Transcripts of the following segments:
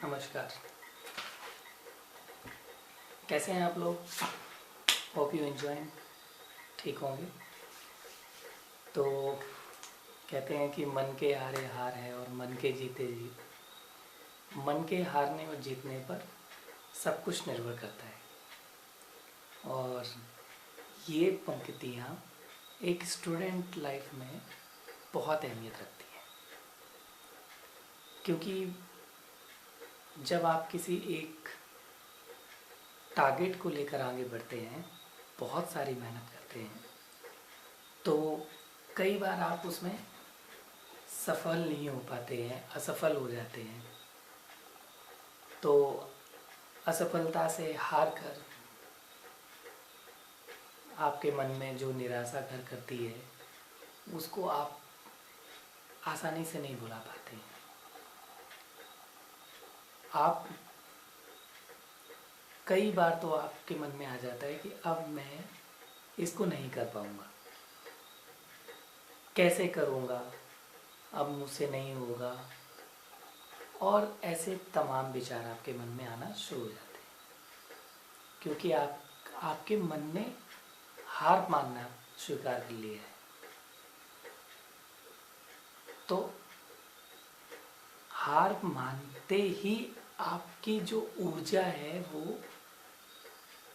नमस्कार। कैसे हैं आप लोग? Hope you enjoying. ठीक होंगे। तो कहते हैं कि मन के हारे हार है और मन के जीते जीत। मन के हारने और जीतने पर सब कुछ निर्भर करता है। और ये पंक्तियाँ एक स्टूडेंट लाइफ में बहुत अहमियत रखती हैं, क्योंकि जब आप किसी एक टारगेट को लेकर आगे बढ़ते हैं, बहुत सारी मेहनत करते हैं, तो कई बार आप उसमें सफल नहीं हो पाते हैं, असफल हो जाते हैं। तो असफलता से हार कर आपके मन में जो निराशा घर करती है, उसको आप आसानी से नहीं भुला पाते हैं। आप कई बार तो आपके मन में आ जाता है कि अब मैं इसको नहीं कर पाऊँगा, कैसे करूँगा, अब मुझसे नहीं होगा, और ऐसे तमाम विचार आपके मन में आना शुरू हो जाते हैं, क्योंकि आपके मन ने हार मानना स्वीकार कर लिया है। तो हार मानते ही आपकी जो ऊर्जा है वो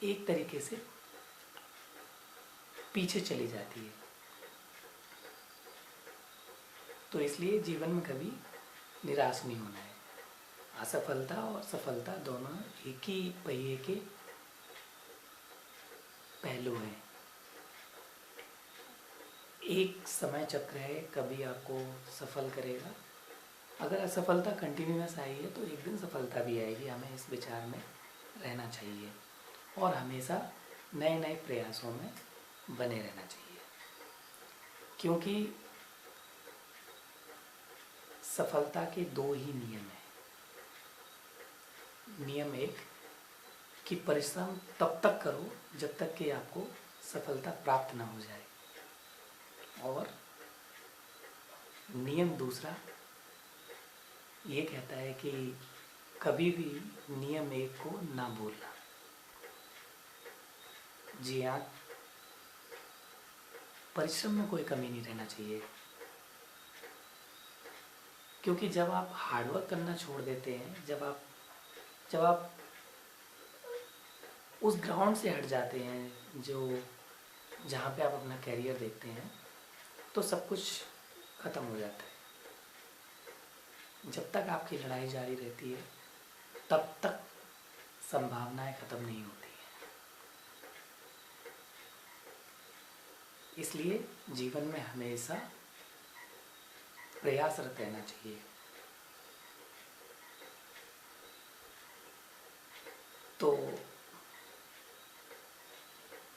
एक तरीके से पीछे चली जाती है। तो इसलिए जीवन में कभी निराश नहीं होना है। असफलता और सफलता दोनों एक ही पहिए के पहलू हैं। एक समय चक्र है, कभी आपको सफल करेगा। अगर असफलता कंटिन्यूअस आई है तो एक दिन सफलता भी आएगी। हमें इस विचार में रहना चाहिए और हमेशा नए नए प्रयासों में बने रहना चाहिए, क्योंकि सफलता के दो ही नियम हैं। नियम एक कि परिश्रम तब तक करो जब तक कि आपको सफलता प्राप्त ना हो जाए, और नियम दूसरा ये कहता है कि कभी भी नियम एक को ना भूलना। जी हाँ, परिश्रम में कोई कमी नहीं रहना चाहिए, क्योंकि जब आप हार्डवर्क करना छोड़ देते हैं, जब आप उस ग्राउंड से हट जाते हैं जो जहाँ पे आप अपना कैरियर देखते हैं, तो सब कुछ ख़त्म हो जाता है। जब तक आपकी लड़ाई जारी रहती है तब तक संभावनाएं ख़त्म नहीं होती हैं। इसलिए जीवन में हमेशा प्रयासरत रहना चाहिए। तो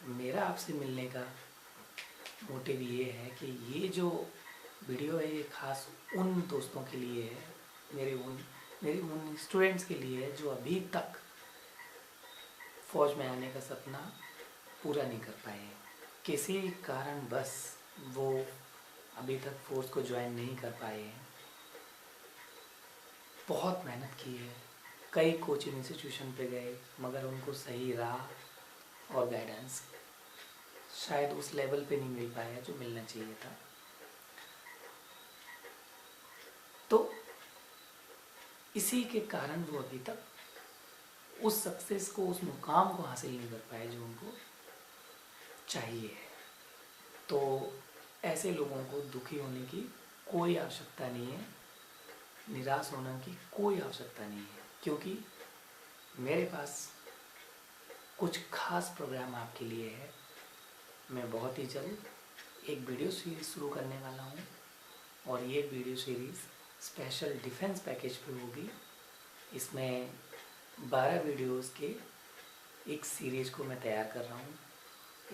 मेरा आपसे मिलने का मोटिव ये है कि ये जो वीडियो है ये ख़ास उन दोस्तों के लिए है, मेरे उन स्टूडेंट्स के लिए है जो अभी तक फ़ौज में आने का सपना पूरा नहीं कर पाए हैं। किसी कारण बस वो अभी तक फोर्स को ज्वाइन नहीं कर पाए हैं। बहुत मेहनत की है, कई कोचिंग इंस्टीट्यूशन पे गए, मगर उनको सही राह और गाइडेंस शायद उस लेवल पे नहीं मिल पाया जो मिलना चाहिए था। तो इसी के कारण वो अभी तक उस सक्सेस को, उस मुकाम को हासिल नहीं कर पाए जो उनको चाहिए है। तो ऐसे लोगों को दुखी होने की कोई आवश्यकता नहीं है, निराश होने की कोई आवश्यकता नहीं है, क्योंकि मेरे पास कुछ खास प्रोग्राम आपके लिए है। मैं बहुत ही जल्द एक वीडियो सीरीज़ शुरू करने वाला हूँ, और ये video series special defence package पे होगी। इसमें 12 वीडियोस के एक सीरीज़ को मैं तैयार कर रहा हूँ।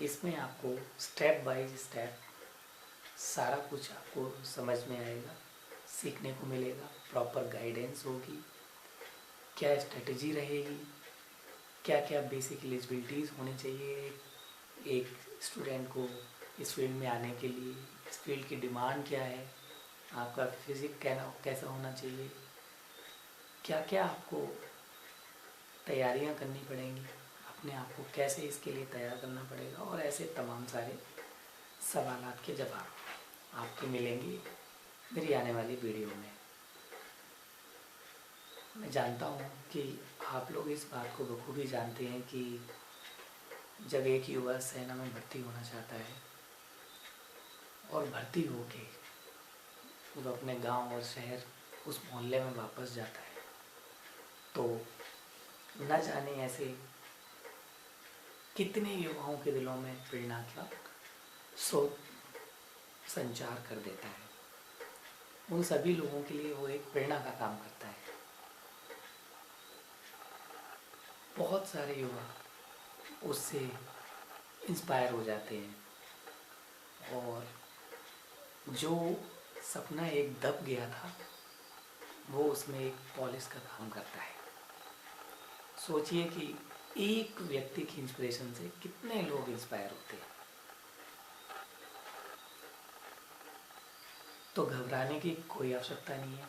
इसमें आपको स्टेप बाय स्टेप सारा कुछ आपको समझ में आएगा, सीखने को मिलेगा, प्रॉपर गाइडेंस होगी, क्या स्ट्रेटजी रहेगी, क्या क्या बेसिक एलिजिबिलिटीज़ होनी चाहिए एक स्टूडेंट को इस फील्ड में आने के लिए, इस फील्ड की डिमांड क्या है, आपका फिजिक कैसा होना चाहिए, क्या क्या आपको तैयारियां करनी पड़ेंगी, अपने आप को कैसे इसके लिए तैयार करना पड़ेगा, और ऐसे तमाम सारे सवालात के जवाब आपको मिलेंगे मेरी आने वाली वीडियो में। मैं जानता हूँ कि आप लोग इस बात को बखूबी जानते हैं कि जब एक युवा सेना में भर्ती होना चाहता है और भर्ती होके वो अपने गांव और शहर, उस मोहल्ले में वापस जाता है, तो न जाने ऐसे कितने युवाओं के दिलों में प्रेरणा का स्रोत संचार कर देता है। उन सभी लोगों के लिए वो एक प्रेरणा का काम करता है। बहुत सारे युवा उससे इंस्पायर हो जाते हैं और जो सपना एक दब गया था वो उसमें एक पॉलिश का काम करता है। सोचिए कि एक व्यक्ति की इंस्पिरेशन से कितने लोग इंस्पायर होते हैं। तो घबराने की कोई आवश्यकता नहीं है।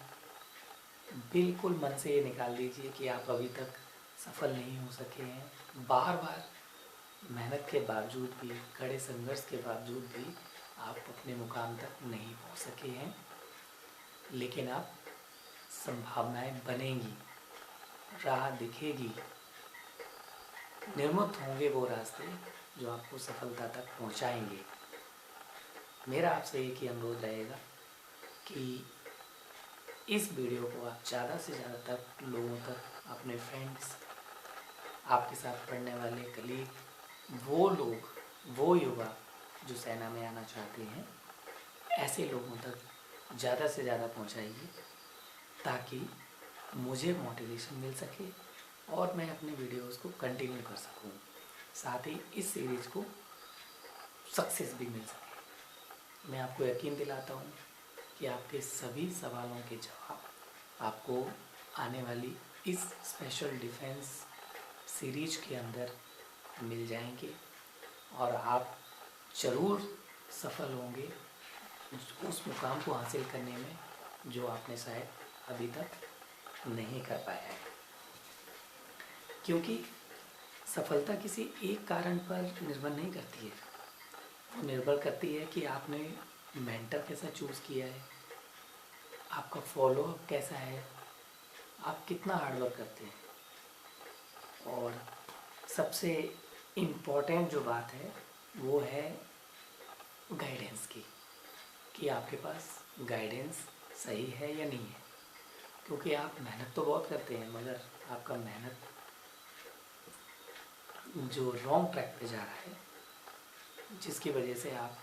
बिल्कुल मन से ये निकाल दीजिए कि आप अभी तक सफल नहीं हो सके हैं। बार बार मेहनत के बावजूद भी, कड़े संघर्ष के बावजूद भी आप अपने मुकाम तक नहीं पहुंच सके हैं, लेकिन आप संभावनाएं बनेंगी, राह दिखेगी, निर्मित होंगे वो रास्ते जो आपको सफलता तक पहुंचाएंगे। मेरा आपसे एक ही अनुरोध रहेगा कि इस वीडियो को आप ज़्यादा से ज़्यादा तक लोगों तक, अपने फ्रेंड्स, आपके साथ पढ़ने वाले कलीग, वो लोग, वो युवा जो सेना में आना चाहते हैं, ऐसे लोगों तक ज़्यादा से ज़्यादा पहुंचाइए ताकि मुझे मोटिवेशन मिल सके और मैं अपने वीडियोस को कंटिन्यू कर सकूं, साथ ही इस सीरीज़ को सक्सेस भी मिल सके। मैं आपको यकीन दिलाता हूं कि आपके सभी सवालों के जवाब आपको आने वाली इस स्पेशल डिफेंस सीरीज के अंदर मिल जाएंगे और आप ज़रूर सफल होंगे उस मुकाम को हासिल करने में जो आपने शायद अभी तक नहीं कर पाया है। क्योंकि सफलता किसी एक कारण पर निर्भर नहीं करती है, वो निर्भर करती है कि आपने मेंटर कैसा चूज़ किया है, आपका फॉलोअप कैसा है, आप कितना हार्डवर्क करते हैं। और सबसे इम्पोर्टेंट जो बात है वो है गाइडेंस की, कि आपके पास गाइडेंस सही है या नहीं है। क्योंकि आप मेहनत तो बहुत करते हैं मगर आपका मेहनत जो रॉन्ग ट्रैक पे जा रहा है, जिसकी वजह से आप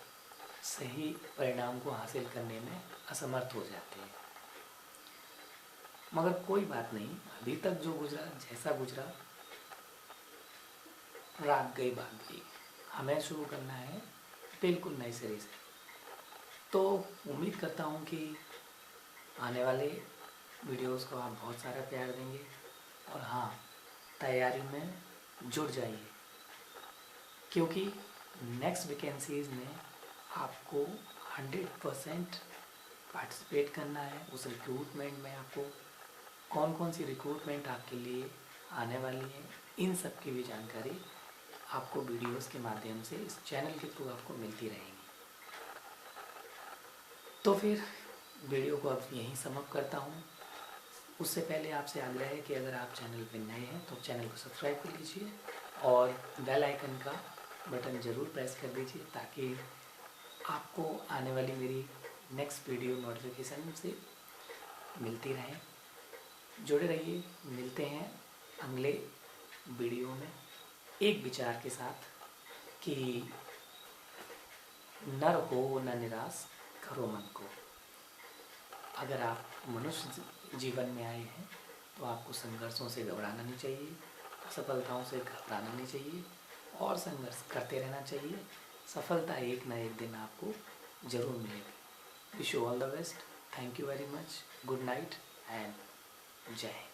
सही परिणाम को हासिल करने में असमर्थ हो जाते हैं। मगर कोई बात नहीं, अभी तक जो गुजरा, जैसा गुजरा, रात गई बात गई, हमें शुरू करना है बिल्कुल नए सिरे से। तो उम्मीद करता हूँ कि आने वाले वीडियोस को आप बहुत सारा प्यार देंगे और हाँ, तैयारी में जुट जाइए, क्योंकि नेक्स्ट वैकेंसीज़ में आपको 100% पार्टिसिपेट करना है। उस रिक्रूटमेंट में आपको कौन कौन सी रिक्रूटमेंट आपके लिए आने वाली है, इन सब की भी जानकारी आपको वीडियोस के माध्यम से इस चैनल के थ्रू आपको मिलती रहेंगी। तो फिर वीडियो को अब यहीं समाप्त करता हूँ। उससे पहले आपसे आग्रह है कि अगर आप चैनल पर नए हैं तो चैनल को सब्सक्राइब कर लीजिए और बेल आइकन का बटन ज़रूर प्रेस कर दीजिए ताकि आपको आने वाली मेरी नेक्स्ट वीडियो नोटिफिकेशन से मिलती रहे। जुड़े रहिए, मिलते हैं अगले वीडियो में एक विचार के साथ कि न रहो न निराश, करो मन को। अगर आप मनुष्य जीवन में आए हैं तो आपको संघर्षों से घबराना नहीं चाहिए, असफलताओं से घबराना नहीं चाहिए और संघर्ष करते रहना चाहिए। सफलता एक ना एक दिन आपको ज़रूर मिलेगी। Wish you all the best. Thank you very much. Good night and जय हिंद।